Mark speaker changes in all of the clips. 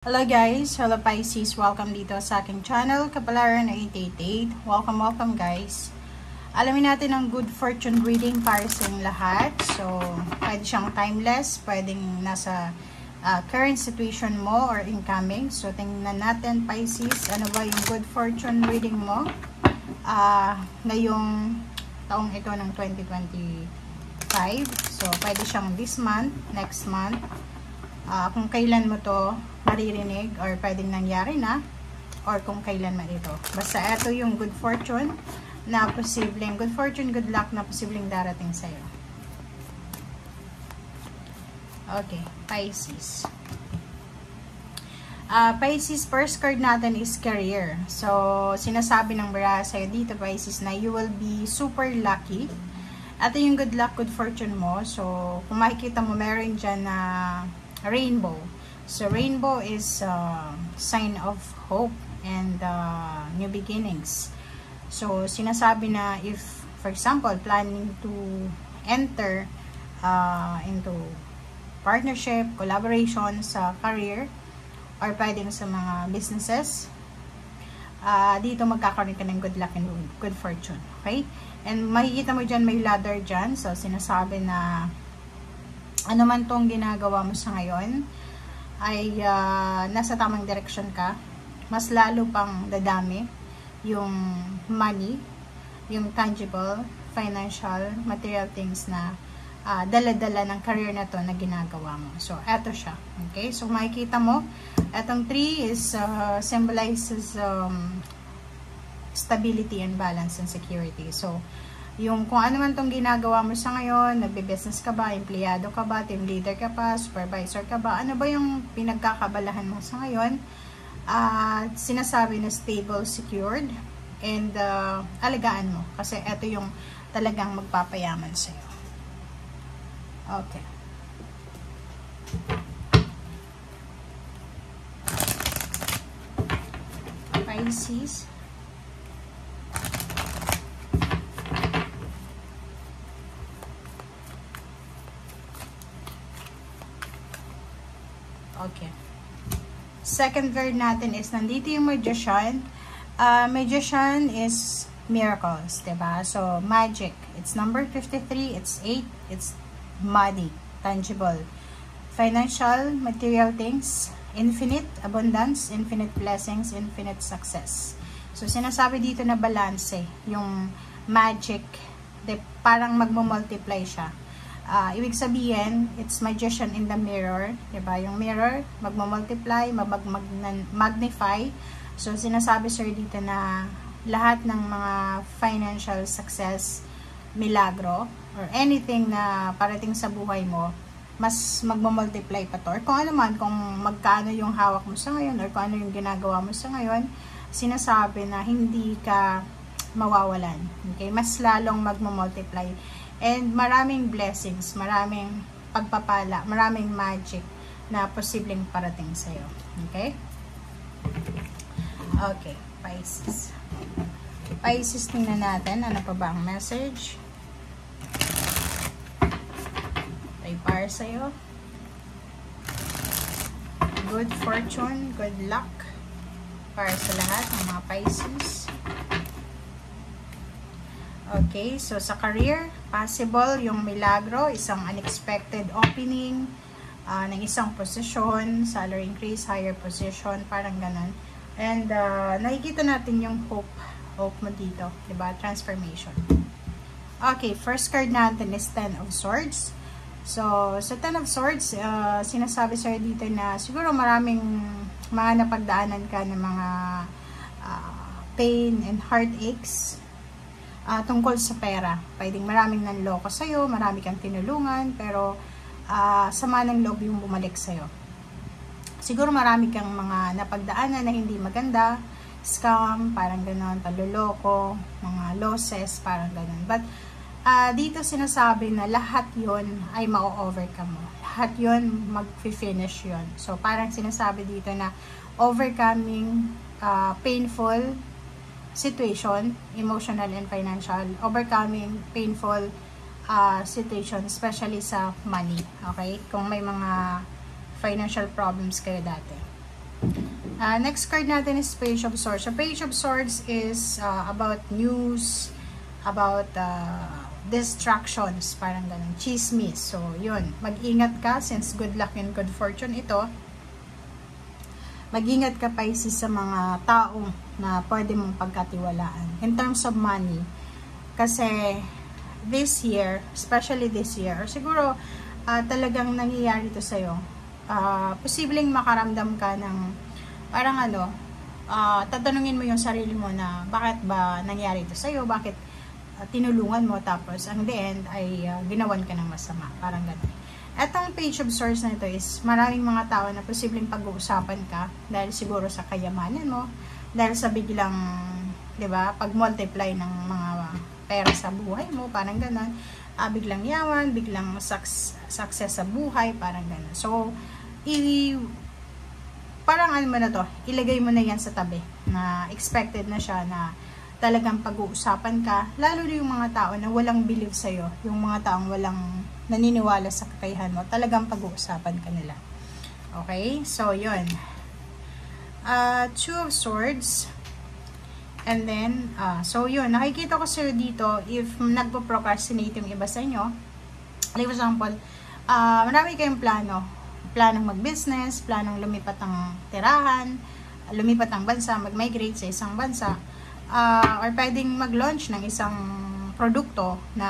Speaker 1: Hello guys, hello Pisces, welcome dito sa aking channel, Kapalaran 888. Welcome guys. Alamin natin ang good fortune reading para sa inyong lahat. So, pwede siyang timeless, pwedeng nasa current situation mo or incoming. So, tingnan natin Pisces, ano ba yung good fortune reading mo ngayong taong ito ng 2025. So, pwede siyang this month, next month. Kung kailan mo to maririnig or pwedeng nangyari na or kung kailan man ito. Basta ito yung good fortune na posibleng, good fortune, good luck na posibleng darating sa'yo. Okay, Pisces. Pisces, first card natin is career. So, sinasabi ng bara sa'yo dito, Pisces, na you will be super lucky. Ito yung good luck, good fortune mo. So, kung makikita mo, meron dyan na rainbow. So, rainbow is sign of hope and new beginnings. So, sinasabi na if, for example, planning to enter into partnership, collaboration sa career, or pwedeng sa mga businesses, dito magkakaroon ka ng good luck and good fortune. Okay? And makikita mo dyan, may ladder dyan. So, sinasabi na ano man tong ginagawa mo sa ngayon ay nasa tamang direction ka, mas lalo pang dadami yung money, yung tangible, financial, material things na dala-dala ng career na to na ginagawa mo. So, eto siya. Okay? So, makikita mo, etong 3 is symbolizes stability and balance and security. So, yung kung ano man tong ginagawa mo sa ngayon, nagbe-business ka ba, empleyado ka ba, team leader ka pa, supervisor ka ba, ano ba yung pinagkakabalahan mo sa ngayon, sinasabi na stable, secured, and alagaan mo. Kasi ito yung talagang magpapayaman sa'yo. Okay. Pisces. Okay. Second card natin is, nandito yung magician. Magician is miracles, diba? So, magic. It's number 53. It's 8. It's money. Tangible. Financial, material things. Infinite abundance, infinite blessings, infinite success. So, sinasabi dito na balance yung magic. Parang magmo-multiply siya. Ibig sabihin, it's magician in the mirror, diba? Yung mirror, magmamultiply, magnify. So, sinasabi sir dito na lahat ng mga financial success, milagro, or anything na parating sa buhay mo, mas magmamultiply pa to. Or kung ano man, kung magkano yung hawak mo sa ngayon, or kung ano yung ginagawa mo sa ngayon, sinasabi na hindi ka mawawalan. Okay? Mas lalong magmamultiply. And maraming blessings, maraming pagpapala, maraming magic na posibleng parating sa'yo. Okay? Okay, Pisces. Pisces, tingnan natin. Ano pa ba ang message? Ay, para sa'yo. Good fortune, good luck. Para sa lahat ng mga Pisces. Okay, so sa career, possible yung milagro, isang unexpected opening ng isang posisyon, salary increase, higher position, parang ganun. And nakikita natin yung hope mo dito, diba? Transformation. Okay, first card natin is 10 of Swords. So, sa 10 of Swords, sinasabi sa'yo dito na siguro maraming mga napagdaanan ka ng mga pain and heartaches tungkol sa pera. Pwedeng maraming nanloko sa'yo, marami kang tinulungan, pero sama ng loob yung bumalik sa'yo. Siguro marami kang mga napagdaanan na hindi maganda, scam, parang gano'n, panloloko, mga losses, parang gano'n. But dito sinasabi na lahat yon ay ma-overcome mo. Lahat yon mag-finish yon. So parang sinasabi dito na overcoming painful situation, emotional and financial, overcoming painful situation, especially sa money. Okay? Kung may mga financial problems kayo dati. Next card natin is Page of Swords. So, Page of Swords is about news, about distractions, parang ganun, chismis. So, yun. Mag-ingat ka since good luck and good fortune ito. Mag-ingat ka, Pisces, sa mga tao na pwede mong pagkatiwalaan. In terms of money, kasi this year, especially this year, or siguro talagang nangyayari ito sa'yo, posibleng makaramdam ka ng parang tatanungin mo yung sarili mo na bakit ba nangyari ito sa'yo, bakit tinulungan mo, tapos ang the end ay ginawan ka ng masama, parang gano'n. Etong Page of Swords na ito is maraming mga tao na posibleng pag-uusapan ka dahil siguro sa kayamanan mo, dahil sa biglang, di ba, pag-multiply ng mga pera sa buhay mo, parang gano'n, biglang yaman, biglang success sa buhay, parang gano'n. So, parang ano mo na to, ilagay mo na yan sa tabi, na expected na siya na talagang pag-uusapan ka, lalo na yung mga tao na walang believe sa'yo, yung mga taong walang naniniwala sa kakayahan mo, talagang pag-uusapan ka nila. Okay? So, yun. Two of Swords. And then, so yun, nakikita ko sa'yo dito, if nagpo-procrastinate yung iba sa inyo, like for example, marami kayong planong mag-business, planong lumipat ng tirahan, lumipat ng bansa, mag-migrate sa isang bansa, or pwedeng mag-launch ng isang produkto na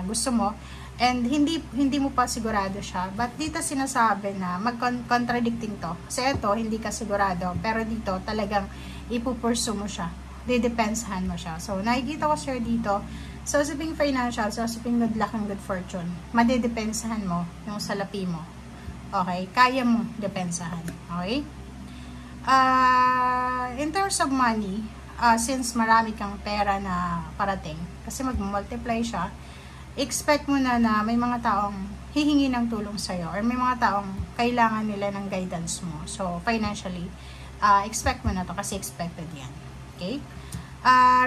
Speaker 1: gusto mo, and hindi mo pa sigurado siya. But dito sinasabi na mag-contradicting to. Kasi ito, hindi ka sigurado, pero dito talagang ipupursu mo siya. Didepensahan mo siya. So, nakikita ko sir dito, sa usaping financial, sa usaping good luck and good fortune, madidepensahan mo yung salapi mo. Okay? Kaya mo depensahan. Okay? In terms of money, since marami kang pera na parating, kasi mag-multiply siya, expect mo na may mga taong hihingi ng tulong sa'yo, or may mga taong kailangan nila ng guidance mo. So, financially, expect mo na to kasi expected yan. Okay?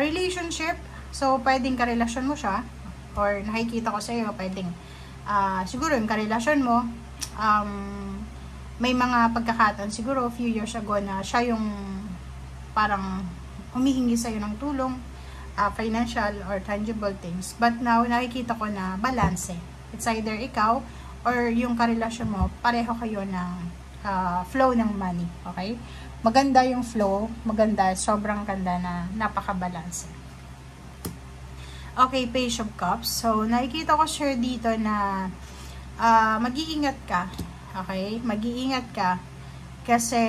Speaker 1: Relationship, so, pwedeng karelasyon mo siya, or nakikita ko sa'yo, pwedeng, siguro yung karelasyon mo, may mga pagkakataon siguro a few years ago na siya yung parang humihingi sa'yo ng tulong, financial or tangible things, but now nakikita ko na balance. It's either ikaw or yung karelasyon mo, pareho kayo ng flow ng money. Okay? Maganda yung flow, maganda, sobrang ganda na napaka-balance. Okay, Page of Cups. So, nakikita ko sure dito na mag-iingat ka. Okay? Mag-iingat ka kasi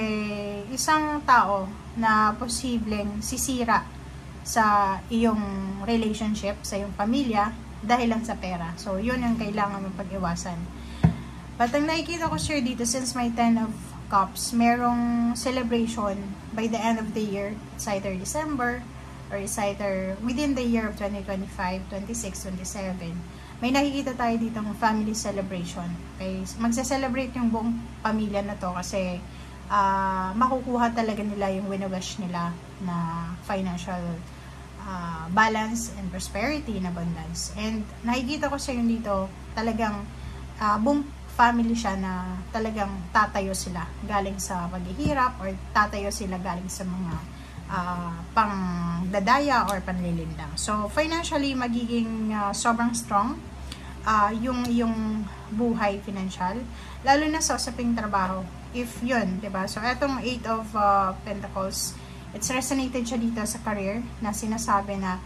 Speaker 1: isang tao na posibleng sisira sa iyong relationship, sa iyong pamilya, dahil lang sa pera. So, yun ang kailangan mong pag-iwasan. But ang nakikita ko sure dito, since may 10 of Cups, merong celebration by the end of the year. It's either December, or it's either within the year of 2025, 26, 27. May nakikita tayo dito ng family celebration. Okay? Magse-celebrate yung buong pamilya na to kasi makukuha talaga nila yung wini-wish nila na financial balance and prosperity and abundance. And nakikita ko sa yun dito, talagang buong family siya na talagang tatayo sila galing sa paghihirap, or tatayo sila galing sa mga pangdadaya or panlilindang. So, financially, magiging sobrang strong yung buhay financial, lalo na sa usaping trabaho. If yun, diba? So, etong 8 of Pentacles, it's resonated siya dito sa career, na sinasabi na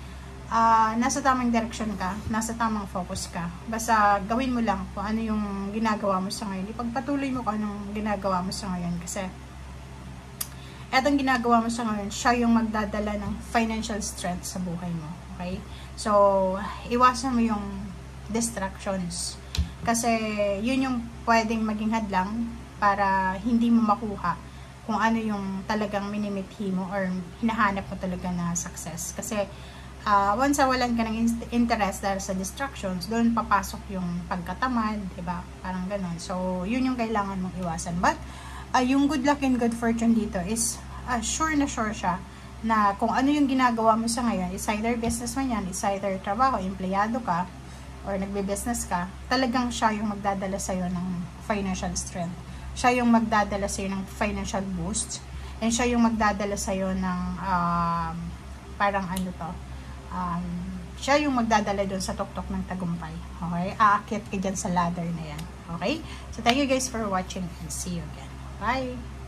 Speaker 1: nasa tamang direction ka, nasa tamang focus ka. Basta gawin mo lang kung ano yung ginagawa mo sa ngayon. Ipagpatuloy mo kung anong ginagawa mo sa ngayon. Kasi etong ginagawa mo sa ngayon, siya yung magdadala ng financial strength sa buhay mo. Okay? So, iwasan mo yung distractions. Kasi yun yung pwedeng maging hadlang para hindi mo makuha kung ano yung talagang minimithi mo or hinahanap mo talaga na success. Kasi once walan ka ng interest dahil sa distractions, doon papasok yung pagkatamad, diba? Parang ganun. So, yun yung kailangan mong iwasan. But, yung good luck and good fortune dito is sure na sure siya na kung ano yung ginagawa mo sa ngayon, is either business man yan, is either trabaho, empleyado ka, or nagbe-business ka, talagang siya yung magdadala sa'yo ng financial strength. Siya yung magdadala sa'yo ng financial boost. And siya yung magdadala sa'yo ng, parang ano to, siya yung magdadala doon sa tuktok ng tagumpay. Okay? Aakyat ka dyan sa ladder na yan. Okay? So, thank you guys for watching and see you again. Bye!